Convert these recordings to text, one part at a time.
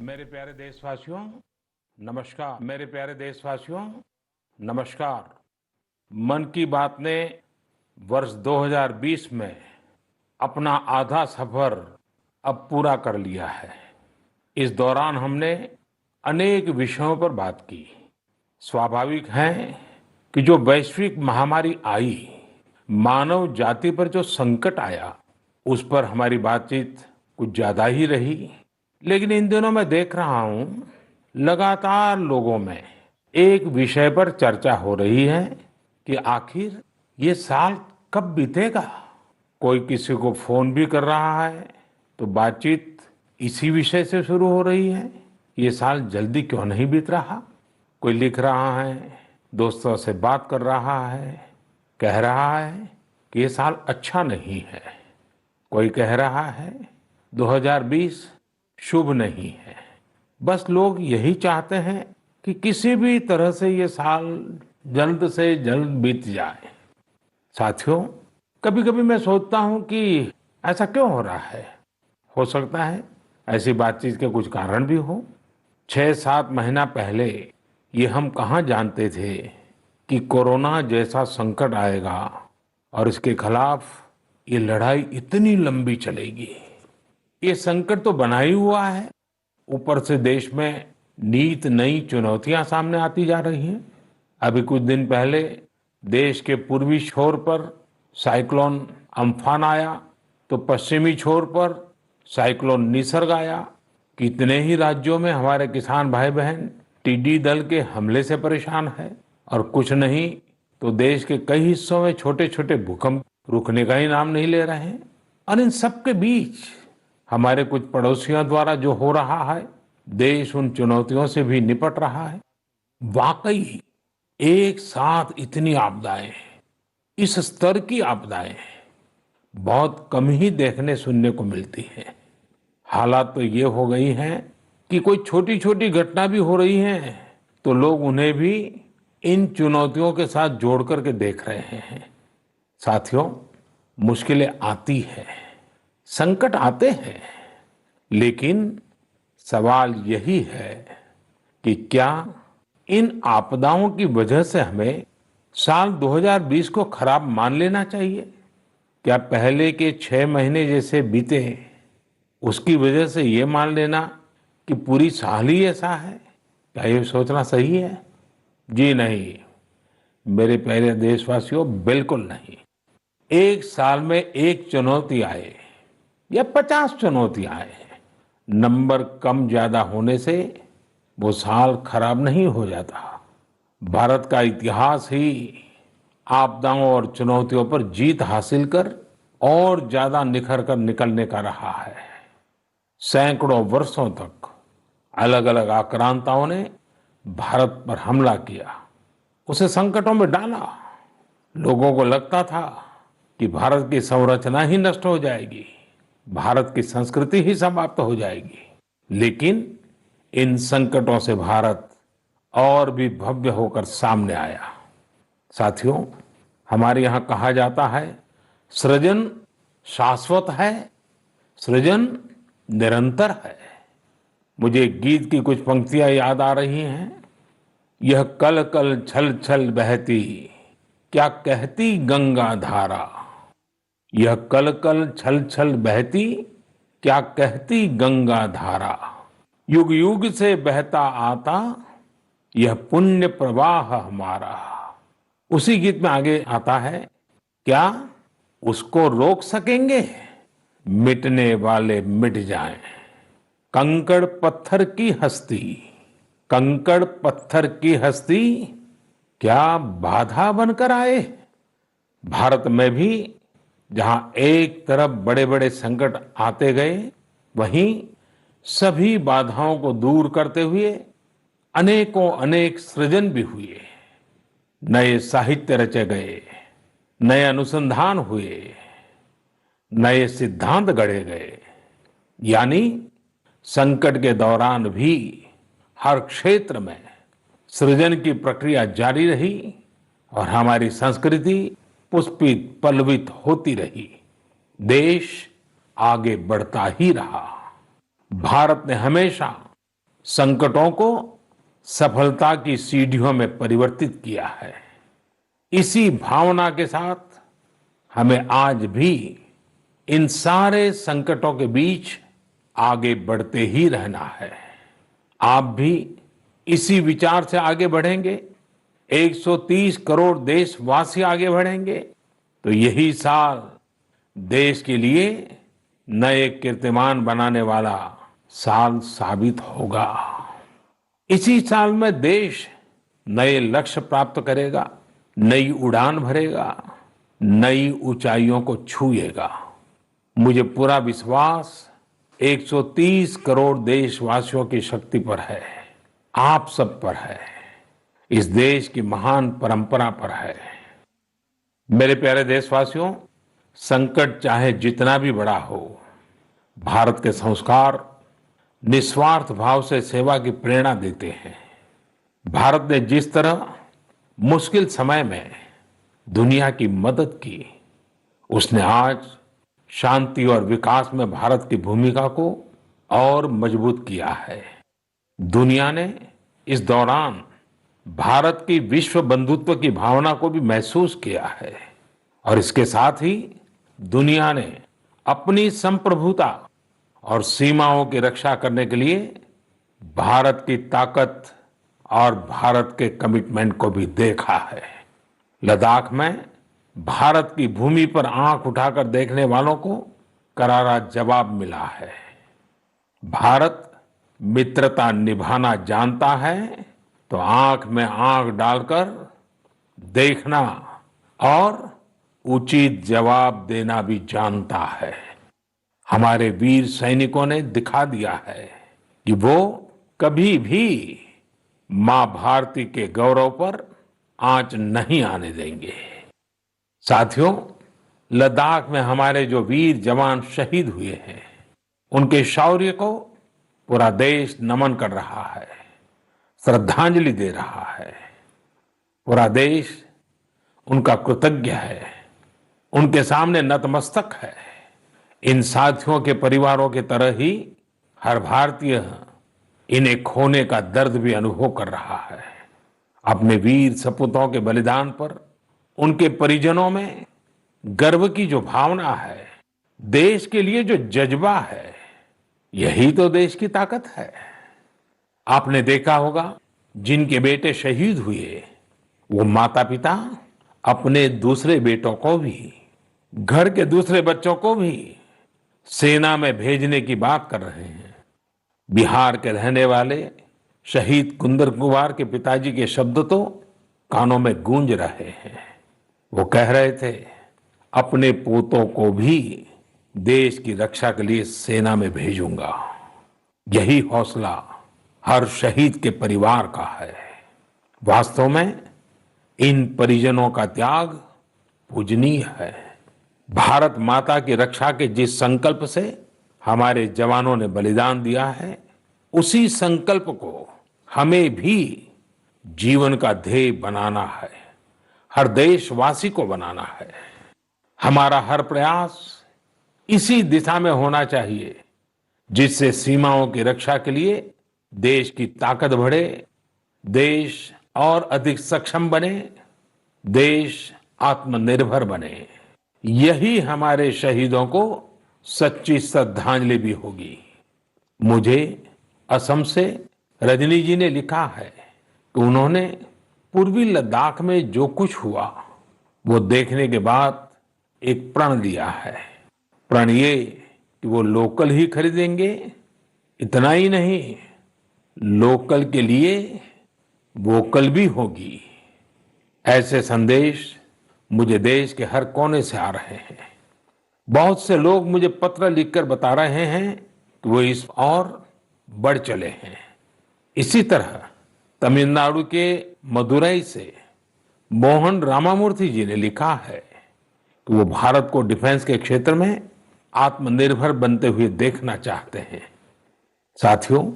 मेरे प्यारे देशवासियों, नमस्कार। मेरे प्यारे देशवासियों, नमस्कार। मन की बात ने वर्ष 2020 में अपना आधा सफर अब पूरा कर लिया है। इस दौरान हमने अनेक विषयों पर बात की। स्वाभाविक है कि जो वैश्विक महामारी आई, मानव जाति पर जो संकट आया, उस पर हमारी बातचीत कुछ ज्यादा ही रही। लेकिन इन दिनों मैं देख रहा हूं, लगातार लोगों में एक विषय पर चर्चा हो रही है कि आखिर ये साल कब बीतेगा। कोई किसी को फोन भी कर रहा है तो बातचीत इसी विषय से शुरू हो रही है। ये साल जल्दी क्यों नहीं बीत रहा। कोई लिख रहा है, दोस्तों से बात कर रहा है, कह रहा है कि ये साल अच्छा नहीं है। कोई कह रहा है 2020 शुभ नहीं है। बस लोग यही चाहते हैं कि किसी भी तरह से ये साल जल्द से जल्द बीत जाए। साथियों, कभी कभी मैं सोचता हूं कि ऐसा क्यों हो रहा है। हो सकता है ऐसी बातचीत के कुछ कारण भी हो। 6-7 महीना पहले ये हम कहाँ जानते थे कि कोरोना जैसा संकट आएगा और इसके खिलाफ ये लड़ाई इतनी लंबी चलेगी। ये संकट तो बना ही हुआ है, ऊपर से देश में नीत नई चुनौतियां सामने आती जा रही हैं। अभी कुछ दिन पहले देश के पूर्वी छोर पर साइक्लोन अम्फान आया, तो पश्चिमी छोर पर साइक्लोन निसर्ग आया। कितने ही राज्यों में हमारे किसान भाई बहन टिड्डी दल के हमले से परेशान है, और कुछ नहीं तो देश के कई हिस्सों में छोटे छोटे भूकंप रुकने का ही नाम नहीं ले रहे हैं। और इन सबके बीच हमारे कुछ पड़ोसियों द्वारा जो हो रहा है, देश उन चुनौतियों से भी निपट रहा है। वाकई एक साथ इतनी आपदाएं, इस स्तर की आपदाएं बहुत कम ही देखने सुनने को मिलती हैं। हालात तो ये हो गई हैं कि कोई छोटी छोटी घटना भी हो रही है तो लोग उन्हें भी इन चुनौतियों के साथ जोड़ करके देख रहे हैं। साथियों, मुश्किलें आती हैं, संकट आते हैं, लेकिन सवाल यही है कि क्या इन आपदाओं की वजह से हमें साल 2020 को खराब मान लेना चाहिए। क्या पहले के 6 महीने जैसे बीते उसकी वजह से ये मान लेना कि पूरी साल ही ऐसा है, क्या ये सोचना सही है। जी नहीं, मेरे प्यारे देशवासियों, बिल्कुल नहीं। एक साल में एक चुनौती आए या 50 चुनौती आए, नंबर कम ज्यादा होने से वो साल खराब नहीं हो जाता। भारत का इतिहास ही आपदाओं और चुनौतियों पर जीत हासिल कर और ज्यादा निखर कर निकलने का रहा है। सैकड़ों वर्षों तक अलग अलग आक्रांताओं ने भारत पर हमला किया, उसे संकटों में डाला। लोगों को लगता था कि भारत की संरचना ही नष्ट हो जाएगी, भारत की संस्कृति ही समाप्त हो जाएगी। लेकिन इन संकटों से भारत और भी भव्य होकर सामने आया। साथियों, हमारे यहाँ कहा जाता है, सृजन शाश्वत है, सृजन निरंतर है। मुझे गीत की कुछ पंक्तियां याद आ रही हैं। यह कल कल छल छल बहती, क्या कहती गंगा धारा। यह कल कल छल छल बहती, क्या कहती गंगा धारा। युग युग से बहता आता, यह पुण्य प्रवाह हमारा। उसी गीत में आगे आता है, क्या उसको रोक सकेंगे, मिटने वाले मिट जाएं। कंकड़ पत्थर की हस्ती, कंकड़ पत्थर की हस्ती, क्या बाधा बनकर आए। भारत में भी जहां एक तरफ बड़े बड़े संकट आते गए, वहीं सभी बाधाओं को दूर करते हुए अनेकों अनेक सृजन भी हुए। नए साहित्य रचे गए, नए अनुसंधान हुए, नए सिद्धांत गढ़े गए। यानी संकट के दौरान भी हर क्षेत्र में सृजन की प्रक्रिया जारी रही और हमारी संस्कृति पुष्पित पल्लवित होती रही। देश आगे बढ़ता ही रहा। भारत ने हमेशा संकटों को सफलता की सीढ़ियों में परिवर्तित किया है। इसी भावना के साथ हमें आज भी इन सारे संकटों के बीच आगे बढ़ते ही रहना है। आप भी इसी विचार से आगे बढ़ेंगे, 130 करोड़ देशवासी आगे बढ़ेंगे, तो यही साल देश के लिए नए कीर्तिमान बनाने वाला साल साबित होगा। इसी साल में देश नए लक्ष्य प्राप्त करेगा, नई उड़ान भरेगा, नई ऊंचाइयों को छुएगा। मुझे पूरा विश्वास 130 करोड़ देशवासियों की शक्ति पर है, आप सब पर है, इस देश की महान परंपरा पर है। मेरे प्यारे देशवासियों, संकट चाहे जितना भी बड़ा हो, भारत के संस्कार निस्वार्थ भाव से सेवा की प्रेरणा देते हैं। भारत ने जिस तरह मुश्किल समय में दुनिया की मदद की, उसने आज शांति और विकास में भारत की भूमिका को और मजबूत किया है। दुनिया ने इस दौरान भारत की विश्व बंधुत्व की भावना को भी महसूस किया है और इसके साथ ही दुनिया ने अपनी संप्रभुता और सीमाओं की रक्षा करने के लिए भारत की ताकत और भारत के कमिटमेंट को भी देखा है। लद्दाख में भारत की भूमि पर आंख उठाकर देखने वालों को करारा जवाब मिला है। भारत मित्रता निभाना जानता है तो आंख में आंख डालकर देखना और उचित जवाब देना भी जानता है। हमारे वीर सैनिकों ने दिखा दिया है कि वो कभी भी मां भारती के गौरव पर आंच नहीं आने देंगे। साथियों, लद्दाख में हमारे जो वीर जवान शहीद हुए हैं, उनके शौर्य को पूरा देश नमन कर रहा है, श्रद्धांजलि दे रहा है। पूरा देश उनका कृतज्ञ है, उनके सामने नतमस्तक है। इन साथियों के परिवारों की तरह ही हर भारतीय इन्हें खोने का दर्द भी अनुभव कर रहा है। अपने वीर सपूतों के बलिदान पर उनके परिजनों में गर्व की जो भावना है, देश के लिए जो जज्बा है, यही तो देश की ताकत है। आपने देखा होगा, जिनके बेटे शहीद हुए, वो माता पिता अपने दूसरे बेटों को भी, घर के दूसरे बच्चों को भी सेना में भेजने की बात कर रहे हैं। बिहार के रहने वाले शहीद कुंदन कुमार के पिताजी के शब्द तो कानों में गूंज रहे हैं। वो कह रहे थे, अपने पोतों को भी देश की रक्षा के लिए सेना में भेजूंगा। यही हौसला हर शहीद के परिवार का है। वास्तव में इन परिजनों का त्याग पूजनीय है। भारत माता की रक्षा के जिस संकल्प से हमारे जवानों ने बलिदान दिया है, उसी संकल्प को हमें भी जीवन का ध्येय बनाना है, हर देशवासी को बनाना है। हमारा हर प्रयास इसी दिशा में होना चाहिए, जिससे सीमाओं की रक्षा के लिए देश की ताकत बढ़े, देश और अधिक सक्षम बने, देश आत्मनिर्भर बने। यही हमारे शहीदों को सच्ची श्रद्धांजलि भी होगी। मुझे असम से रजनी जी ने लिखा है कि उन्होंने पूर्वी लद्दाख में जो कुछ हुआ, वो देखने के बाद एक प्रण लिया है। प्रण ये कि वो लोकल ही खरीदेंगे, इतना ही नहीं, लोकल के लिए वोकल भी होगी। ऐसे संदेश मुझे देश के हर कोने से आ रहे हैं। बहुत से लोग मुझे पत्र लिखकर बता रहे हैं कि वो इस और बढ़ चले हैं। इसी तरह तमिलनाडु के मदुरई से मोहन रामामूर्ति जी ने लिखा है कि वो भारत को डिफेंस के क्षेत्र में आत्मनिर्भर बनते हुए देखना चाहते हैं। साथियों,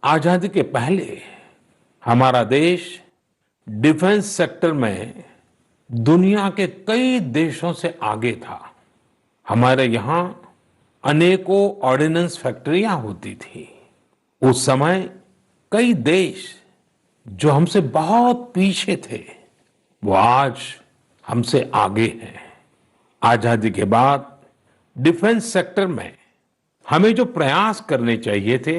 आजादी के पहले हमारा देश डिफेंस सेक्टर में दुनिया के कई देशों से आगे था। हमारे यहाँ अनेकों ऑर्डिनेंस फैक्ट्रियां होती थी। उस समय कई देश जो हमसे बहुत पीछे थे वो आज हमसे आगे हैं। आजादी के बाद डिफेंस सेक्टर में हमें जो प्रयास करने चाहिए थे,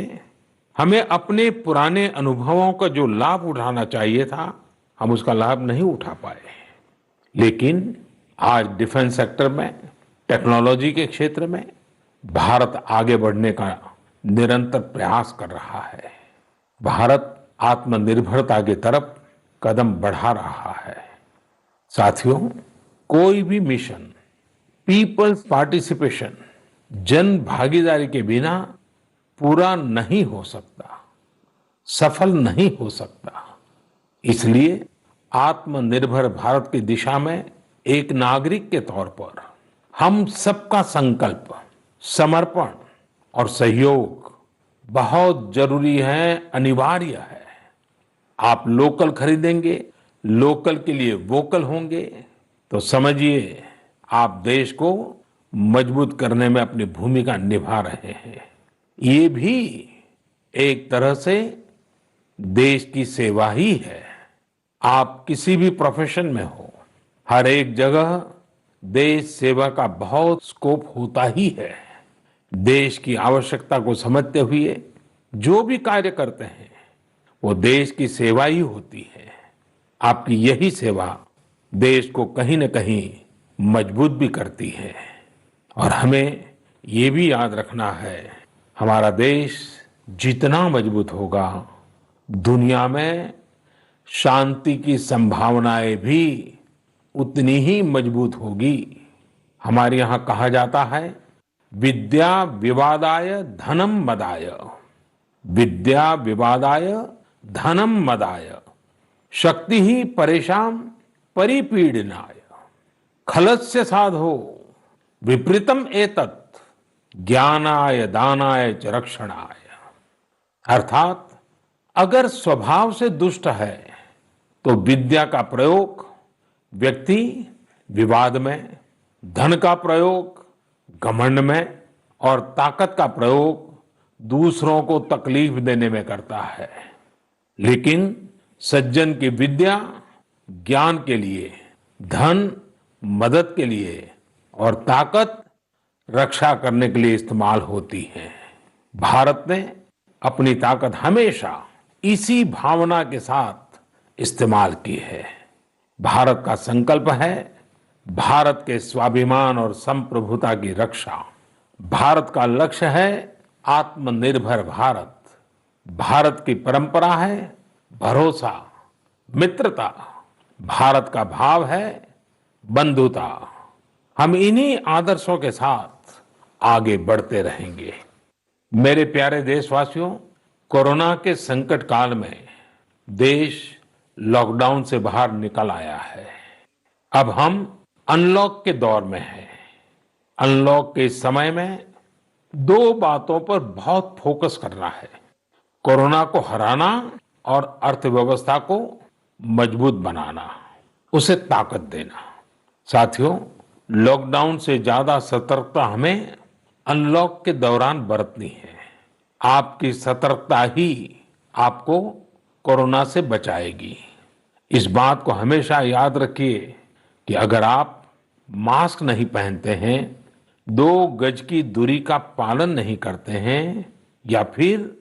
हमें अपने पुराने अनुभवों का जो लाभ उठाना चाहिए था, हम उसका लाभ नहीं उठा पाए। लेकिन आज डिफेंस सेक्टर में, टेक्नोलॉजी के क्षेत्र में भारत आगे बढ़ने का निरंतर प्रयास कर रहा है। भारत आत्मनिर्भरता की तरफ कदम बढ़ा रहा है। साथियों, कोई भी मिशन पीपल्स पार्टिसिपेशन, जन भागीदारी के बिना पूरा नहीं हो सकता, सफल नहीं हो सकता। इसलिए आत्मनिर्भर भारत की दिशा में एक नागरिक के तौर पर हम सबका संकल्प, समर्पण और सहयोग बहुत जरूरी है, अनिवार्य है। आप लोकल खरीदेंगे, लोकल के लिए वोकल होंगे, तो समझिए आप देश को मजबूत करने में अपनी भूमिका निभा रहे हैं। ये भी एक तरह से देश की सेवा ही है। आप किसी भी प्रोफेशन में हो, हर एक जगह देश सेवा का बहुत स्कोप होता ही है। देश की आवश्यकता को समझते हुए जो भी कार्य करते हैं वो देश की सेवा ही होती है। आपकी यही सेवा देश को कहीं न कहीं मजबूत भी करती है। और हमें ये भी याद रखना है, हमारा देश जितना मजबूत होगा, दुनिया में शांति की संभावनाएं भी उतनी ही मजबूत होगी। हमारे यहाँ कहा जाता है, विद्या विवादाय धनम मदाय, विद्या विवादाय धनम मदाय, शक्ति ही परेशान परिपीडनाय, खलस्य साधो विपरीतम एतत् ज्ञानाय दानाय च रक्षणाय। अर्थात अगर स्वभाव से दुष्ट है तो विद्या का प्रयोग व्यक्ति विवाद में, धन का प्रयोग घमंड में और ताकत का प्रयोग दूसरों को तकलीफ देने में करता है। लेकिन सज्जन की विद्या ज्ञान के लिए, धन मदद के लिए और ताकत रक्षा करने के लिए इस्तेमाल होती है। भारत ने अपनी ताकत हमेशा इसी भावना के साथ इस्तेमाल की है। भारत का संकल्प है भारत के स्वाभिमान और संप्रभुता की रक्षा। भारत का लक्ष्य है आत्मनिर्भर भारत। भारत की परंपरा है भरोसा, मित्रता। भारत का भाव है बंधुता। हम इन्हीं आदर्शों के साथ आगे बढ़ते रहेंगे। मेरे प्यारे देशवासियों, कोरोना के संकट काल में देश लॉकडाउन से बाहर निकल आया है। अब हम अनलॉक के दौर में हैं। अनलॉक के समय में दो बातों पर बहुत फोकस करना है, कोरोना को हराना और अर्थव्यवस्था को मजबूत बनाना, उसे ताकत देना। साथियों, लॉकडाउन से ज्यादा सतर्कता हमें अनलॉक के दौरान बरतनी है। आपकी सतर्कता ही आपको कोरोना से बचाएगी। इस बात को हमेशा याद रखिए कि अगर आप मास्क नहीं पहनते हैं, 2 गज की दूरी का पालन नहीं करते हैं या फिर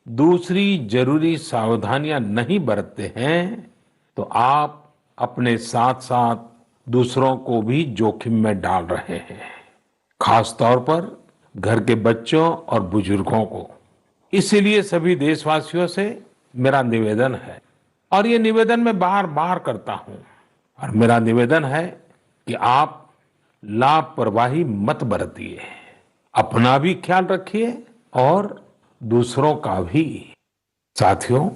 दूसरी जरूरी सावधानियां नहीं बरतते हैं, तो आप अपने साथ साथ दूसरों को भी जोखिम में डाल रहे हैं। खास तौर पर घर के बच्चों और बुजुर्गों को। इसीलिए सभी देशवासियों से मेरा निवेदन है, और ये निवेदन मैं बार बार करता हूं, और मेरा निवेदन है कि आप लापरवाही मत बरतिए। अपना भी ख्याल रखिए और दूसरों का भी। साथियों,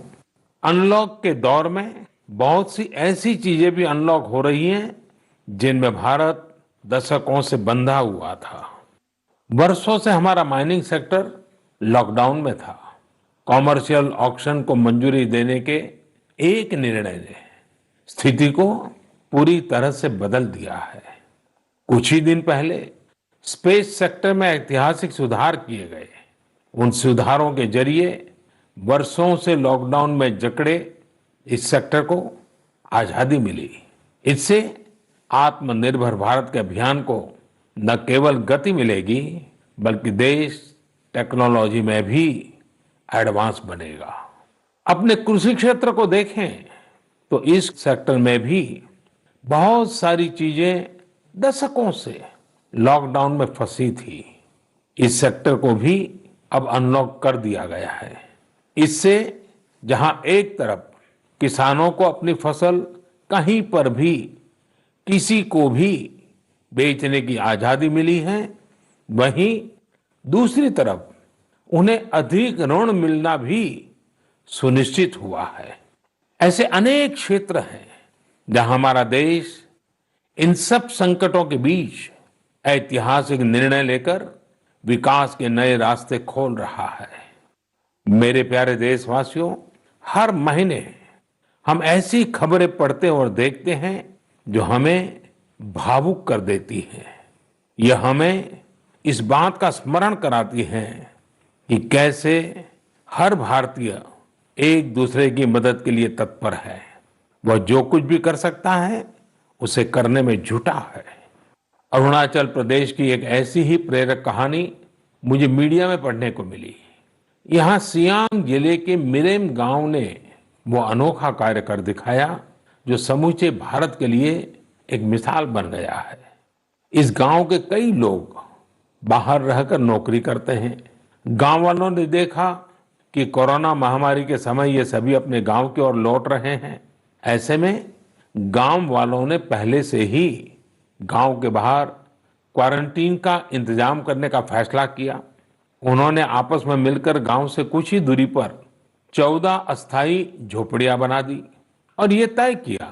अनलॉक के दौर में बहुत सी ऐसी चीजें भी अनलॉक हो रही हैं जिनमें भारत दशकों से बंधा हुआ था। वर्षों से हमारा माइनिंग सेक्टर लॉकडाउन में था। कॉमर्शियल ऑक्शन को मंजूरी देने के एक निर्णय ने स्थिति को पूरी तरह से बदल दिया है। कुछ ही दिन पहले स्पेस सेक्टर में ऐतिहासिक सुधार किए गए। उन सुधारों के जरिए वर्षों से लॉकडाउन में जकड़े इस सेक्टर को आजादी मिली। इससे आत्मनिर्भर भारत के अभियान को न केवल गति मिलेगी, बल्कि देश टेक्नोलॉजी में भी एडवांस बनेगा। अपने कृषि क्षेत्र को देखें तो इस सेक्टर में भी बहुत सारी चीजें दशकों से लॉकडाउन में फंसी थी। इस सेक्टर को भी अब अनलॉक कर दिया गया है। इससे जहां एक तरफ किसानों को अपनी फसल कहीं पर भी किसी को भी बेचने की आजादी मिली है, वहीं दूसरी तरफ उन्हें अधिक ऋण मिलना भी सुनिश्चित हुआ है। ऐसे अनेक क्षेत्र हैं जहां हमारा देश इन सब संकटों के बीच ऐतिहासिक निर्णय लेकर विकास के नए रास्ते खोल रहा है। मेरे प्यारे देशवासियों, हर महीने हम ऐसी खबरें पढ़ते और देखते हैं जो हमें भावुक कर देती हैं। यह हमें इस बात का स्मरण कराती है कि कैसे हर भारतीय एक दूसरे की मदद के लिए तत्पर है। वह जो कुछ भी कर सकता है उसे करने में जुटा है। अरुणाचल प्रदेश की एक ऐसी ही प्रेरक कहानी मुझे मीडिया में पढ़ने को मिली। यहाँ सियांग जिले के मिरेम गांव ने वो अनोखा कार्य कर दिखाया जो समूचे भारत के लिए एक मिसाल बन गया है। इस गांव के कई लोग बाहर रहकर नौकरी करते हैं। गांव वालों ने देखा कि कोरोना महामारी के समय ये सभी अपने गांव की ओर लौट रहे हैं। ऐसे में गांव वालों ने पहले से ही गांव के बाहर क्वारंटीन का इंतजाम करने का फैसला किया। उन्होंने आपस में मिलकर गांव से कुछ ही दूरी पर 14 अस्थायी झोपड़ियां बना दी और ये तय किया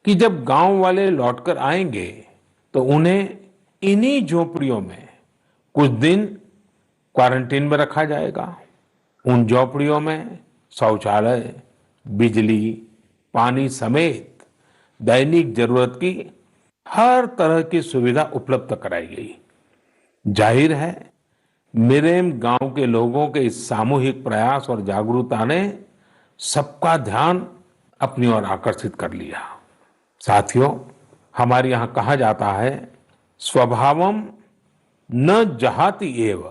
कि जब गांव वाले लौटकर आएंगे तो उन्हें इन्हीं झोपड़ियों में कुछ दिन क्वारंटीन में रखा जाएगा। उन झोपड़ियों में शौचालय, बिजली, पानी समेत दैनिक जरूरत की हर तरह की सुविधा उपलब्ध कराई गई। जाहिर है, मिरेम गांव के लोगों के इस सामूहिक प्रयास और जागरूकता ने सबका ध्यान अपनी ओर आकर्षित कर लिया। साथियों, हमारे यहां कहा जाता है, स्वभावम न जहाति एव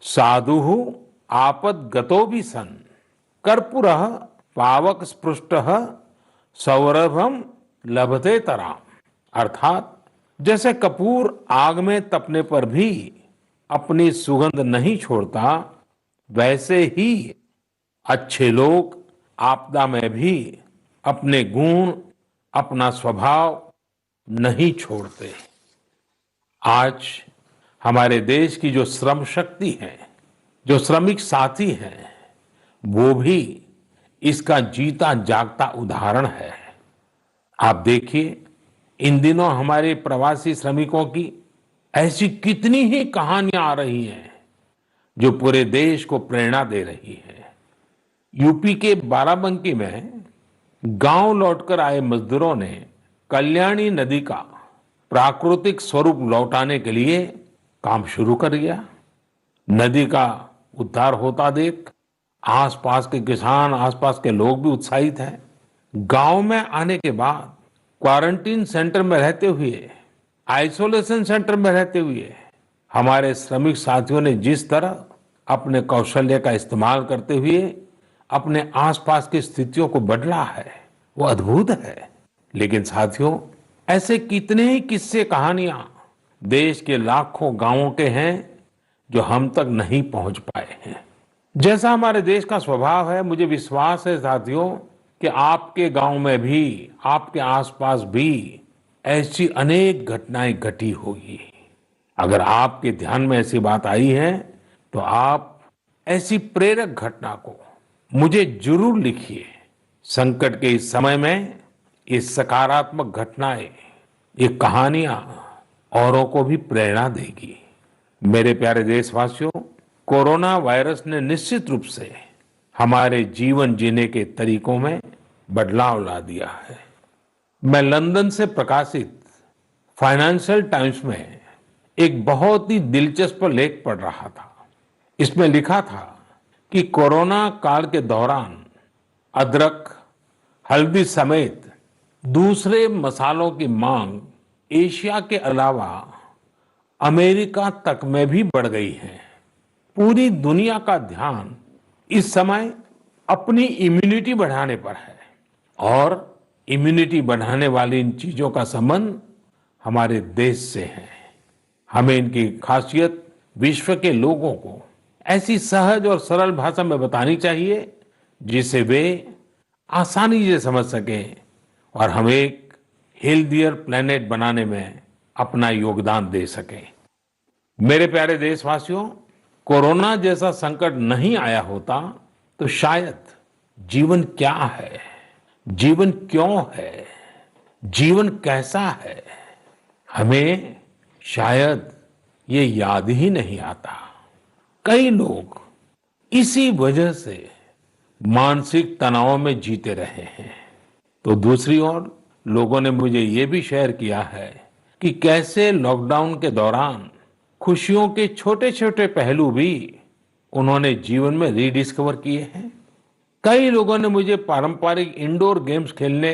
साधु आपदगतो भी सन कर्पूरः पावक स्पृष्टः सौरभम लभते तराम। अर्थात जैसे कपूर आग में तपने पर भी अपनी सुगंध नहीं छोड़ता, वैसे ही अच्छे लोग आपदा में भी अपने गुण, अपना स्वभाव नहीं छोड़ते। आज हमारे देश की जो श्रम शक्ति है, जो श्रमिक साथी हैं, वो भी इसका जीता जागता उदाहरण है। आप देखिए, इन दिनों हमारे प्रवासी श्रमिकों की ऐसी कितनी ही कहानियां आ रही हैं जो पूरे देश को प्रेरणा दे रही है। यूपी के बाराबंकी में गांव लौटकर आए मजदूरों ने कल्याणी नदी का प्राकृतिक स्वरूप लौटाने के लिए काम शुरू कर दिया। नदी का उद्धार होता देख आसपास के किसान, आसपास के लोग भी उत्साहित हैं। गांव में आने के बाद क्वारंटीन सेंटर में रहते हुए, आइसोलेशन सेंटर में रहते हुए हमारे श्रमिक साथियों ने जिस तरह अपने कौशल्य का इस्तेमाल करते हुए अपने आसपास की स्थितियों को बदला है, वो अद्भुत है। लेकिन साथियों, ऐसे कितने ही किस्से, कहानियां देश के लाखों गांवों के हैं जो हम तक नहीं पहुंच पाए हैं। जैसा हमारे देश का स्वभाव है, मुझे विश्वास है साथियों कि आपके गांव में भी, आपके आसपास भी ऐसी अनेक घटनाएं घटी होगी। अगर आपके ध्यान में ऐसी बात आई है तो आप ऐसी प्रेरक घटना को मुझे जरूर लिखिए। संकट के इस समय में ये सकारात्मक घटनाएं, ये कहानियां औरों को भी प्रेरणा देगी। मेरे प्यारे देशवासियों, कोरोना वायरस ने निश्चित रूप से हमारे जीवन जीने के तरीकों में बदलाव ला दिया है। मैं लंदन से प्रकाशित फाइनेंशियल टाइम्स में एक बहुत ही दिलचस्प लेख पढ़ रहा था। इसमें लिखा था कि कोरोना काल के दौरान अदरक, हल्दी समेत दूसरे मसालों की मांग एशिया के अलावा अमेरिका तक में भी बढ़ गई है। पूरी दुनिया का ध्यान इस समय अपनी इम्यूनिटी बढ़ाने पर है और इम्यूनिटी बढ़ाने वाली इन चीजों का संबंध हमारे देश से है। हमें इनकी खासियत विश्व के लोगों को ऐसी सहज और सरल भाषा में बतानी चाहिए जिसे वे आसानी से समझ सकें और हम एक हेल्दियर प्लेनेट बनाने में अपना योगदान दे सकें। मेरे प्यारे देशवासियों, कोरोना जैसा संकट नहीं आया होता तो शायद जीवन क्या है, जीवन क्यों है, जीवन कैसा है, हमें शायद ये याद ही नहीं आता। कई लोग इसी वजह से मानसिक तनाव में जीते रहे हैं। तो दूसरी ओर लोगों ने मुझे ये भी शेयर किया है कि कैसे लॉकडाउन के दौरान खुशियों के छोटे छोटे पहलू भी उन्होंने जीवन में रीडिस्कवर किए हैं। कई लोगों ने मुझे पारंपरिक इंडोर गेम्स खेलने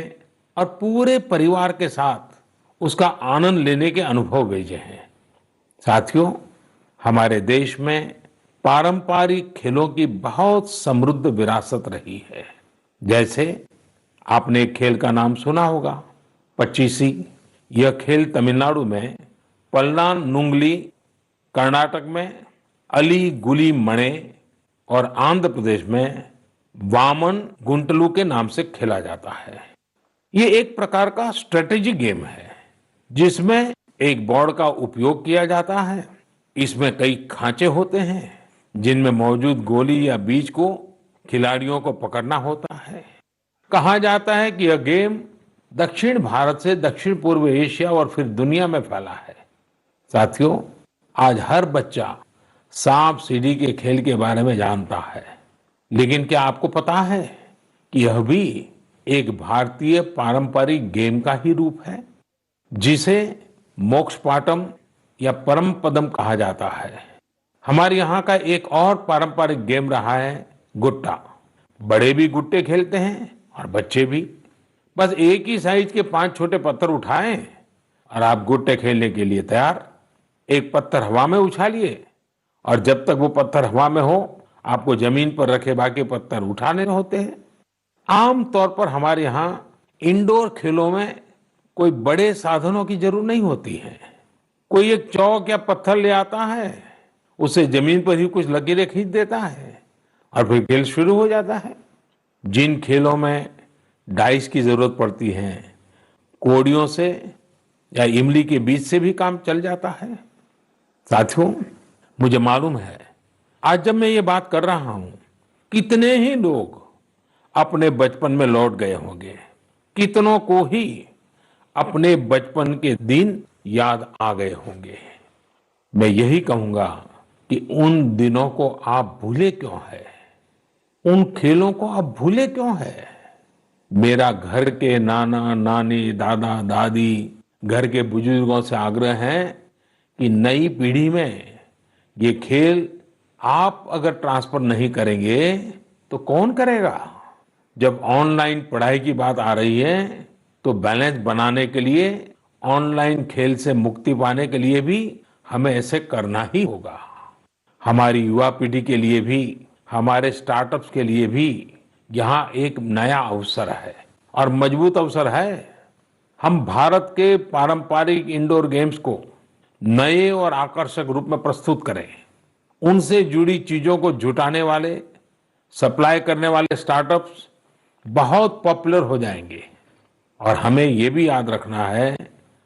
और पूरे परिवार के साथ उसका आनंद लेने के अनुभव भेजे हैं। साथियों, हमारे देश में पारंपरिक खेलों की बहुत समृद्ध विरासत रही है। जैसे आपने एक खेल का नाम सुना होगा, पचीसी। यह खेल तमिलनाडु में पल्लानुंगली, कर्नाटक में अली गुली मणे और आंध्र प्रदेश में वामन गुंटलू के नाम से खेला जाता है। ये एक प्रकार का स्ट्रेटेजी गेम है जिसमें एक बोर्ड का उपयोग किया जाता है। इसमें कई खांचे होते हैं जिनमें मौजूद गोली या बीज को खिलाड़ियों को पकड़ना होता है। कहा जाता है कि यह गेम दक्षिण भारत से दक्षिण पूर्व एशिया और फिर दुनिया में फैला है। साथियों, आज हर बच्चा सांप सीढ़ी के खेल के बारे में जानता है, लेकिन क्या आपको पता है कि यह भी एक भारतीय पारंपरिक गेम का ही रूप है जिसे मोक्ष पाटम या परम पदम कहा जाता है। हमारे यहाँ का एक और पारंपरिक गेम रहा है गुट्टा। बड़े भी गुट्टे खेलते हैं और बच्चे भी। बस एक ही साइज के 5 छोटे पत्थर उठाएं और आप गुट्टे खेलने के लिए तैयार। एक पत्थर हवा में उछालिए और जब तक वो पत्थर हवा में हो आपको जमीन पर रखे बाकी पत्थर उठाने होते हैं। आमतौर पर हमारे यहाँ इंडोर खेलों में कोई बड़े साधनों की जरूरत नहीं होती है। कोई एक चौक या पत्थर ले आता है, उसे जमीन पर ही कुछ लकीरें खींच देता है और फिर खेल शुरू हो जाता है। जिन खेलों में डाइस की जरूरत पड़ती है, कोड़ियों से या इमली के बीज से भी काम चल जाता है। साथियों, मुझे मालूम है आज जब मैं ये बात कर रहा हूं, कितने ही लोग अपने बचपन में लौट गए होंगे। कितनों को ही अपने बचपन के दिन याद आ गए होंगे। मैं यही कहूंगा कि उन दिनों को आप भूले क्यों है, उन खेलों को आप भूले क्यों है। मेरा घर के नाना नानी, दादा दादी, घर के बुजुर्गों से आग्रह है कि नई पीढ़ी में ये खेल आप अगर ट्रांसफर नहीं करेंगे तो कौन करेगा। जब ऑनलाइन पढ़ाई की बात आ रही है तो बैलेंस बनाने के लिए, ऑनलाइन खेल से मुक्ति पाने के लिए भी हमें ऐसे करना ही होगा। हमारी युवा पीढ़ी के लिए भी, हमारे स्टार्टअप्स के लिए भी यहाँ एक नया अवसर है और मजबूत अवसर है। हम भारत के पारंपरिक इंडोर गेम्स को नए और आकर्षक रूप में प्रस्तुत करें। उनसे जुड़ी चीजों को जुटाने वाले, सप्लाई करने वाले स्टार्टअप्स बहुत पॉपुलर हो जाएंगे। और हमें ये भी याद रखना है,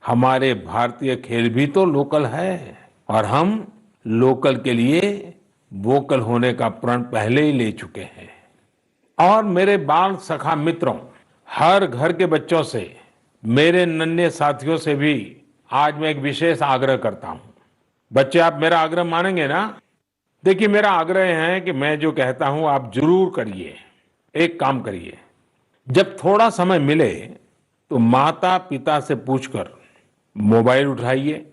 हमारे भारतीय खेल भी तो लोकल है और हम लोकल के लिए वोकल होने का प्रण पहले ही ले चुके हैं। और मेरे बाल सखा मित्रों, हर घर के बच्चों से, मेरे नन्हे साथियों से भी आज मैं एक विशेष आग्रह करता हूं। बच्चे, आप मेरा आग्रह मानेंगे ना? देखिए, मेरा आग्रह है कि मैं जो कहता हूं आप जरूर करिए। एक काम करिए, जब थोड़ा समय मिले तो माता पिता से पूछकर मोबाइल उठाइए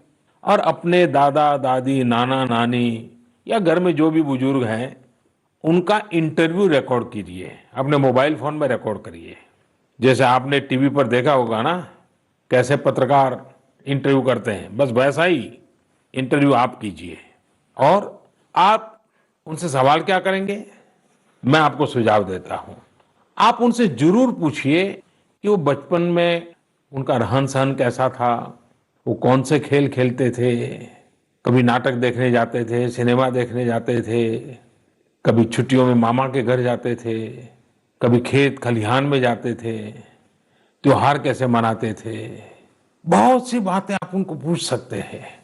और अपने दादा दादी, नाना नानी या घर में जो भी बुजुर्ग हैं उनका इंटरव्यू रिकॉर्ड कीजिए, अपने मोबाइल फोन में रिकॉर्ड करिए। जैसे आपने टीवी पर देखा होगा ना, कैसे पत्रकार इंटरव्यू करते हैं, बस वैसा ही इंटरव्यू आप कीजिए। और आप उनसे सवाल क्या करेंगे, मैं आपको सुझाव देता हूं। आप उनसे जरूर पूछिए कि वो बचपन में उनका रहन सहन कैसा था, वो कौन से खेल खेलते थे, कभी नाटक देखने जाते थे, सिनेमा देखने जाते थे, कभी छुट्टियों में मामा के घर जाते थे, कभी खेत खलिहान में जाते थे, त्योहार कैसे मनाते थे। बहुत सी बातें आप उनको पूछ सकते हैं।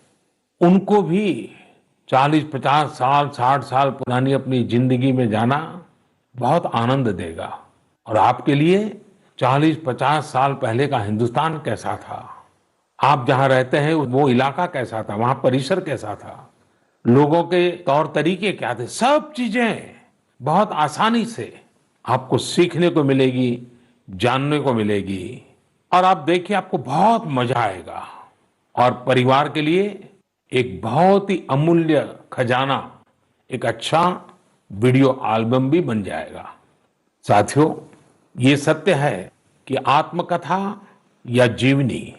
उनको भी 40-50 साल 60 साल पुरानी अपनी जिंदगी में जाना बहुत आनंद देगा। और आपके लिए 40-50 साल पहले का हिंदुस्तान कैसा था, आप जहां रहते हैं वो इलाका कैसा था, वहां परिसर कैसा था, लोगों के तौर तरीके क्या थे, सब चीजें बहुत आसानी से आपको सीखने को मिलेगी, जानने को मिलेगी। और आप देखिए, आपको बहुत मजा आएगा। और परिवार के लिए एक बहुत ही अमूल्य खजाना, एक अच्छा वीडियो एल्बम भी बन जाएगा। साथियों, ये सत्य है कि आत्मकथा या जीवनी,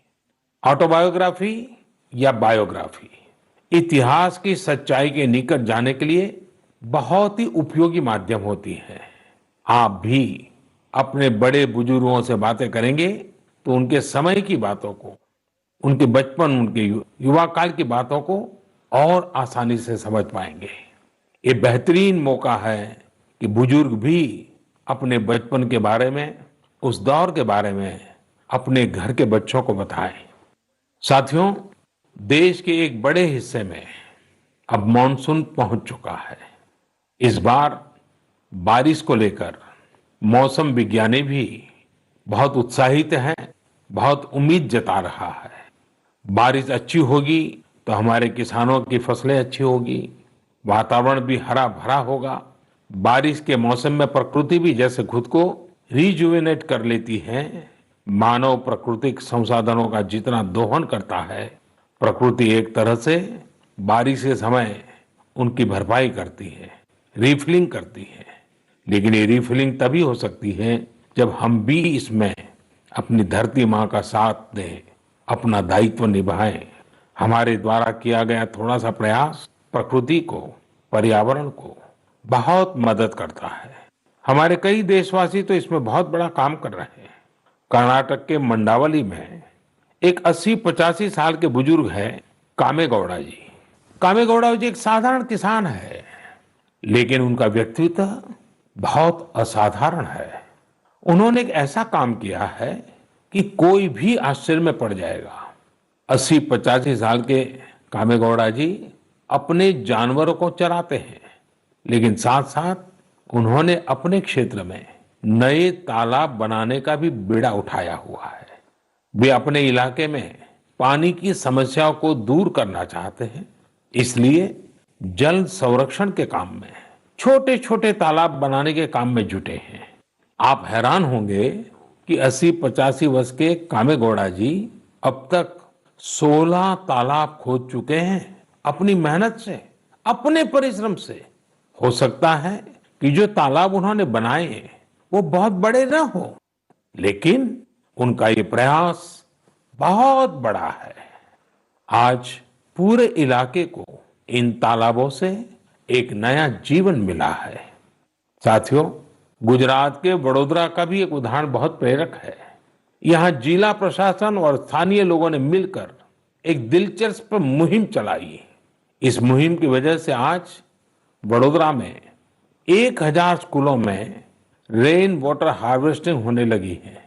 ऑटोबायोग्राफी या बायोग्राफी, इतिहास की सच्चाई के निकट जाने के लिए बहुत ही उपयोगी माध्यम होती है। आप भी अपने बड़े बुजुर्गों से बातें करेंगे तो उनके समय की बातों को, उनके बचपन, उनके युवा काल की बातों को और आसानी से समझ पाएंगे। ये बेहतरीन मौका है कि बुजुर्ग भी अपने बचपन के बारे में, उस दौर के बारे में अपने घर के बच्चों को बताएं। साथियों, देश के एक बड़े हिस्से में अब मॉनसून पहुंच चुका है। इस बार बारिश को लेकर मौसम विज्ञानी भी बहुत उत्साहित हैं, बहुत उम्मीद जता रहा है। बारिश अच्छी होगी तो हमारे किसानों की फसलें अच्छी होगी, वातावरण भी हरा भरा होगा। बारिश के मौसम में प्रकृति भी जैसे खुद को रिजुवेनेट कर लेती है। मानव प्राकृतिक संसाधनों का जितना दोहन करता है, प्रकृति एक तरह से बारिश के समय उनकी भरपाई करती है, रिफिलिंग करती है। लेकिन ये रिफिलिंग तभी हो सकती है जब हम भी इसमें अपनी धरती माँ का साथ दें, अपना दायित्व निभाएं। हमारे द्वारा किया गया थोड़ा सा प्रयास प्रकृति को, पर्यावरण को बहुत मदद करता है। हमारे कई देशवासी तो इसमें बहुत बड़ा काम कर रहे हैं। कर्नाटक के मंडावली में एक 80-85 साल के बुजुर्ग हैं, कामेगौड़ा जी। कामेगौड़ा जी एक साधारण किसान है, लेकिन उनका व्यक्तित्व बहुत असाधारण है। उन्होंने एक ऐसा काम किया है कि कोई भी आश्चर्य में पड़ जाएगा। 80-85 साल के कामेगौड़ा जी अपने जानवरों को चराते हैं, लेकिन साथ साथ उन्होंने अपने क्षेत्र में नए तालाब बनाने का भी बीड़ा उठाया हुआ है। वे अपने इलाके में पानी की समस्याओं को दूर करना चाहते हैं, इसलिए जल संरक्षण के काम में छोटे छोटे तालाब बनाने के काम में जुटे हैं। आप हैरान होंगे कि 80-85 वर्ष के कामेगौड़ा जी अब तक 16 तालाब खोद चुके हैं, अपनी मेहनत से, अपने परिश्रम से। हो सकता है कि जो तालाब उन्होंने बनाए वो बहुत बड़े ना हो, लेकिन उनका ये प्रयास बहुत बड़ा है। आज पूरे इलाके को इन तालाबों से एक नया जीवन मिला है। साथियों, गुजरात के वडोदरा का भी एक उदाहरण बहुत प्रेरक है। यहाँ जिला प्रशासन और स्थानीय लोगों ने मिलकर एक दिलचस्प मुहिम चलाई। इस मुहिम की वजह से आज वडोदरा में 1000 स्कूलों में रेन वाटर हार्वेस्टिंग होने लगी है।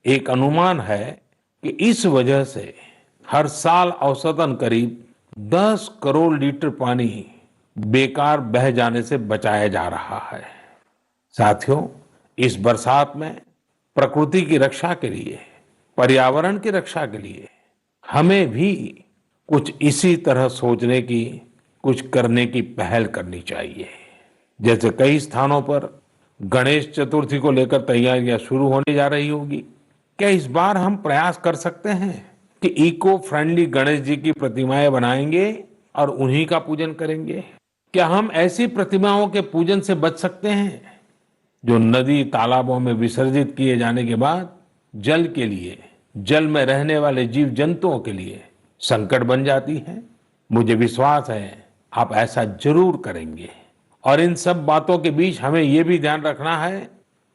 एक अनुमान है कि इस वजह से हर साल औसतन करीब 10 करोड़ लीटर पानी बेकार बह जाने से बचाया जा रहा है। साथियों, इस बरसात में प्रकृति की रक्षा के लिए, पर्यावरण की रक्षा के लिए हमें भी कुछ इसी तरह सोचने की, कुछ करने की पहल करनी चाहिए। जैसे कई स्थानों पर गणेश चतुर्थी को लेकर तैयारियां शुरू होने जा रही होगी, क्या इस बार हम प्रयास कर सकते हैं कि इको फ्रेंडली गणेश जी की प्रतिमाएं बनाएंगे और उन्हीं का पूजन करेंगे? क्या हम ऐसी प्रतिमाओं के पूजन से बच सकते हैं जो नदी तालाबों में विसर्जित किए जाने के बाद जल के लिए, जल में रहने वाले जीव जंतुओं के लिए संकट बन जाती है? मुझे विश्वास है आप ऐसा जरूर करेंगे। और इन सब बातों के बीच हमें ये भी ध्यान रखना है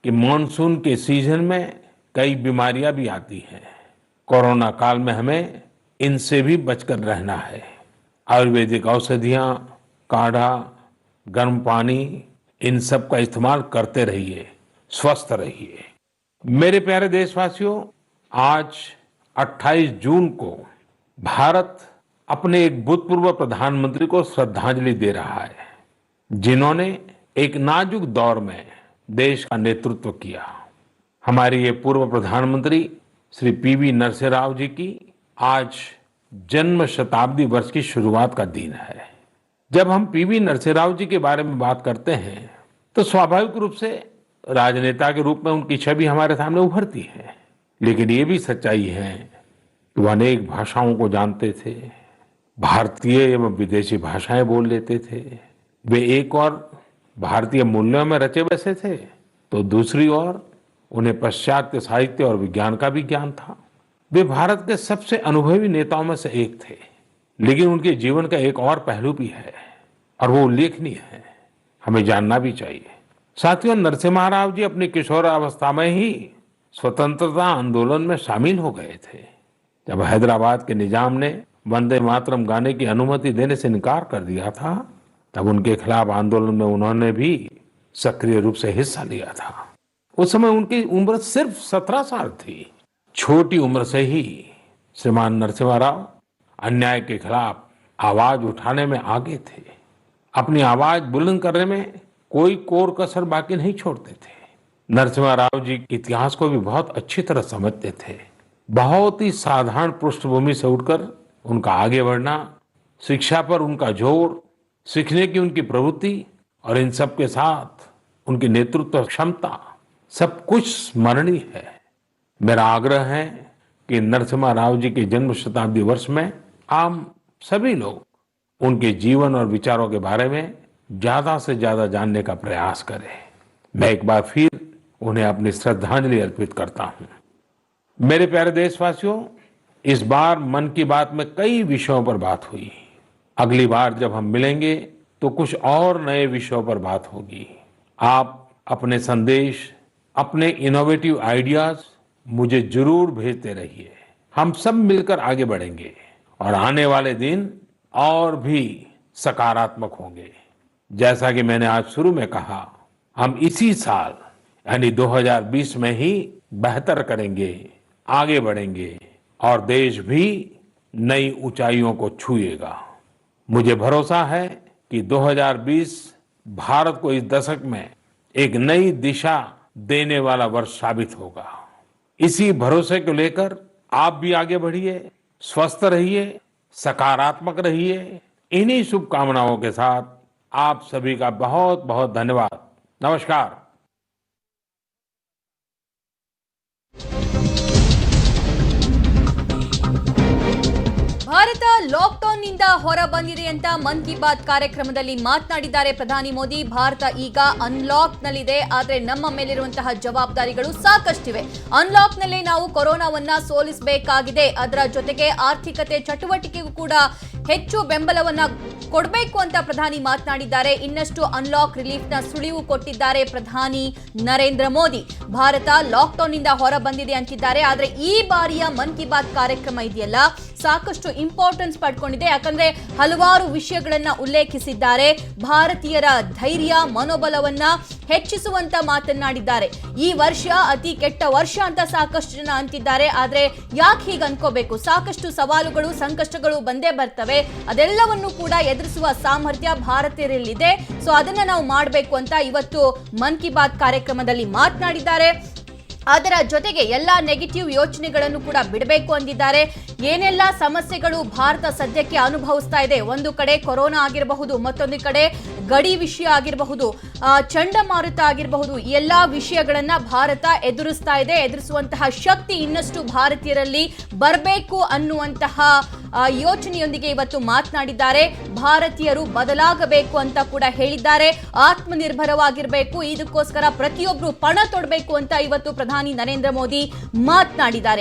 कि मॉनसून के सीजन में कई बीमारियां भी आती हैं। कोरोना काल में हमें इनसे भी बचकर रहना है। आयुर्वेदिक औषधियां, काढ़ा, गर्म पानी, इन सब का इस्तेमाल करते रहिए, स्वस्थ रहिए। मेरे प्यारे देशवासियों, आज 28 जून को भारत अपने एक भूतपूर्व प्रधानमंत्री को श्रद्धांजलि दे रहा है, जिन्होंने एक नाजुक दौर में देश का नेतृत्व किया। हमारे ये पूर्व प्रधानमंत्री श्री पीवी नरसिम्हा राव जी की आज जन्म शताब्दी वर्ष की शुरुआत का दिन है। जब हम पीवी नरसिम्हा राव जी के बारे में बात करते हैं तो स्वाभाविक रूप से राजनेता के रूप में उनकी छवि हमारे सामने उभरती है, लेकिन ये भी सच्चाई है कि वो अनेक भाषाओं को जानते थे, भारतीय एवं विदेशी भाषाएं बोल लेते थे। वे एक और भारतीय मूल्यों में रचे बसे थे, तो दूसरी ओर उन्हें पाश्चात्य साहित्य और विज्ञान का भी ज्ञान था। वे भारत के सबसे अनुभवी नेताओं में से एक थे, लेकिन उनके जीवन का एक और पहलू भी है और वो उल्लेखनीय है, हमें जानना भी चाहिए। साथियों, नरसिम्हा राव जी अपनी किशोरावस्था में ही स्वतंत्रता आंदोलन में शामिल हो गए थे। जब हैदराबाद के निजाम ने वंदे मातरम गाने की अनुमति देने से इनकार कर दिया था, तब उनके खिलाफ आंदोलन में उन्होंने भी सक्रिय रूप से हिस्सा लिया था। उस समय उनकी उम्र सिर्फ 17 साल थी। छोटी उम्र से ही श्रीमान नरसिम्हा राव अन्याय के खिलाफ आवाज उठाने में आगे थे। अपनी आवाज बुलंद करने में कोई कोर कसर बाकी नहीं छोड़ते थे। नरसिम्हा राव जी इतिहास को भी बहुत अच्छी तरह समझते थे। बहुत ही साधारण पृष्ठभूमि से उठकर उनका आगे बढ़ना, शिक्षा पर उनका जोर, सीखने की उनकी प्रवृत्ति और इन सब के साथ उनकी नेतृत्व क्षमता, सब कुछ स्मरणीय है। मेरा आग्रह है कि नरसिम्हा राव जी के जन्म शताब्दी वर्ष में आम सभी लोग उनके जीवन और विचारों के बारे में ज्यादा से ज्यादा जानने का प्रयास करें। मैं एक बार फिर उन्हें अपनी श्रद्धांजलि अर्पित करता हूं। मेरे प्यारे देशवासियों, इस बार मन की बात में कई विषयों पर बात हुई। अगली बार जब हम मिलेंगे तो कुछ और नए विषयों पर बात होगी। आप अपने संदेश, अपने इनोवेटिव आइडियाज मुझे जरूर भेजते रहिए। हम सब मिलकर आगे बढ़ेंगे और आने वाले दिन और भी सकारात्मक होंगे। जैसा कि मैंने आज शुरू में कहा, हम इसी साल यानी 2020 में ही बेहतर करेंगे, आगे बढ़ेंगे और देश भी नई ऊंचाइयों को छुएगा। मुझे भरोसा है कि 2020 भारत को इस दशक में एक नई दिशा देने वाला वर्ष साबित होगा। इसी भरोसे को लेकर आप भी आगे बढ़िए, स्वस्थ रहिए, सकारात्मक रहिए। इन्हीं शुभकामनाओं के साथ आप सभी का बहुत बहुत धन्यवाद। नमस्कार। ಭಾರತ ಲಾಕ್ಡೌನ್ನಿಂದ ಹೊರ ಬಂದಿದೆ ಅಂತ ಮನ್ ಕಿ ಬಾತ್ ಕಾರ್ಯಕ್ರಮದಲ್ಲಿ ಮಾತನಾಡಿದ್ದಾರೆ ಪ್ರಧಾನಿ ಮೋದಿ. ಭಾರತ ಈಗ ಅನ್ಲಾಕ್ನಲ್ಲಿದೆ, ಆದರೆ ನಮ್ಮ ಮೇಲಿರುವಂತಹ ಜವಾಬ್ದಾರಿಗಳು ಸಾಕಷ್ಟಿವೆ. ಅನ್ಲಾಕ್ನಲ್ಲೇ ನಾವು ಕೊರೋನಾವನ್ನ ಸೋಲಿಸಬೇಕಾಗಿದೆ. ಅದರ ಜೊತೆಗೆ ಆರ್ಥಿಕತೆ ಚಟುವಟಿಕೆಗೂ ಕೂಡ ಹೆಚ್ಚು ಬೆಂಬಲವನ್ನ ಕೊಡಬೇಕು ಅಂತ ಪ್ರಧಾನಿ ಮಾತನಾಡಿದ್ದಾರೆ. ಇನ್ನಷ್ಟು ಅನ್ಲಾಕ್ ರಿಲೀಫ್ನ ಸುಳಿವು ಕೊಟ್ಟಿದ್ದಾರೆ ಪ್ರಧಾನಿ ನರೇಂದ್ರ ಮೋದಿ. ಭಾರತ ಲಾಕ್ಡೌನ್ನಿಂದ ಹೊರ ಬಂದಿದೆ ಅಂತಿದ್ದಾರೆ. ಆದರೆ ಈ ಬಾರಿಯ ಮನ್ ಕಿ ಬಾತ್ ಕಾರ್ಯಕ್ರಮ ಇದೆಯಲ್ಲ, ಸಾಕಷ್ಟು ಇಂಪಾರ್ಟೆನ್ಸ್ ಪಡ್ಕೊಂಡಿದೆ. ಯಾಕಂದ್ರೆ ಹಲವಾರು ವಿಷಯಗಳನ್ನ ಉಲ್ಲೇಖಿಸಿದ್ದಾರೆ. ಭಾರತೀಯರ ಧೈರ್ಯ, ಮನೋಬಲವನ್ನ ಹೆಚ್ಚಿಸುವಂತ ಮಾತನಾಡಿದ್ದಾರೆ. ಈ ವರ್ಷ ಅತಿ ಕೆಟ್ಟ ವರ್ಷ ಅಂತ ಸಾಕಷ್ಟು ಜನ ಅಂತಿದ್ದಾರೆ. ಆದ್ರೆ ಯಾಕೆ ಹೀಗೆ ಅನ್ಕೋಬೇಕು? ಸಾಕಷ್ಟು ಸವಾಲುಗಳು, ಸಂಕಷ್ಟಗಳು ಬಂದೇ ಬರ್ತವೆ. ಅದೆಲ್ಲವನ್ನು ಕೂಡ ಎದುರಿಸುವ ಸಾಮರ್ಥ್ಯ ಭಾರತೀಯರಲ್ಲಿದೆ. ಸೊ ಅದನ್ನ ನಾವು ಮಾಡಬೇಕು ಅಂತ ಇವತ್ತು ಮನ್ ಕಿ ಬಾತ್ ಕಾರ್ಯಕ್ರಮದಲ್ಲಿ ಮಾತನಾಡಿದ್ದಾರೆ. ಅದರ ಜೊತೆಗೆ ಎಲ್ಲಾ ನೆಗೆಟಿವ್ ಯೋಚನೆಗಳನ್ನು ಕೂಡ ಬಿಡಬೇಕು ಅಂದಿದ್ದಾರೆ. ಏನೆಲ್ಲ ಸಮಸ್ಯೆಗಳು ಭಾರತ ಸದ್ಯಕ್ಕೆ ಅನುಭವಿಸ್ತಾ ಇದೆ, ಒಂದು ಕಡೆ ಕೊರೋನಾ ಆಗಿರಬಹುದು, ಮತ್ತೊಂದು ಕಡೆ ಗಡಿ ವಿಷಯ ಆಗಿರಬಹುದು, ಚಂಡಮಾರುತ ಆಗಿರಬಹುದು, ಎಲ್ಲಾ ವಿಷಯಗಳನ್ನ ಭಾರತ ಎದುರಿಸ್ತಾ ಇದೆ. ಎದುರಿಸುವಂತಹ ಶಕ್ತಿ ಇನ್ನಷ್ಟು ಭಾರತೀಯರಲ್ಲಿ ಬರಬೇಕು ಅನ್ನುವಂತಹ ಯೋಚನೆಯೊಂದಿಗೆ ಇವತ್ತು ಮಾತನಾಡಿದ್ದಾರೆ. ಭಾರತೀಯರು ಬದಲಾಗಬೇಕು ಅಂತ ಕೂಡ ಹೇಳಿದ್ದಾರೆ. ಆತ್ಮನಿರ್ಭರವಾಗಿರಬೇಕು, ಇದಕ್ಕೋಸ್ಕರ ಪ್ರತಿಯೊಬ್ಬರು ಪಣ ತೊಡಬೇಕು ಅಂತ ಇವತ್ತು ಪ್ರಧಾನಿ ನರೇಂದ್ರ ಮೋದಿ ಮಾತನಾಡಿದ್ದಾರೆ.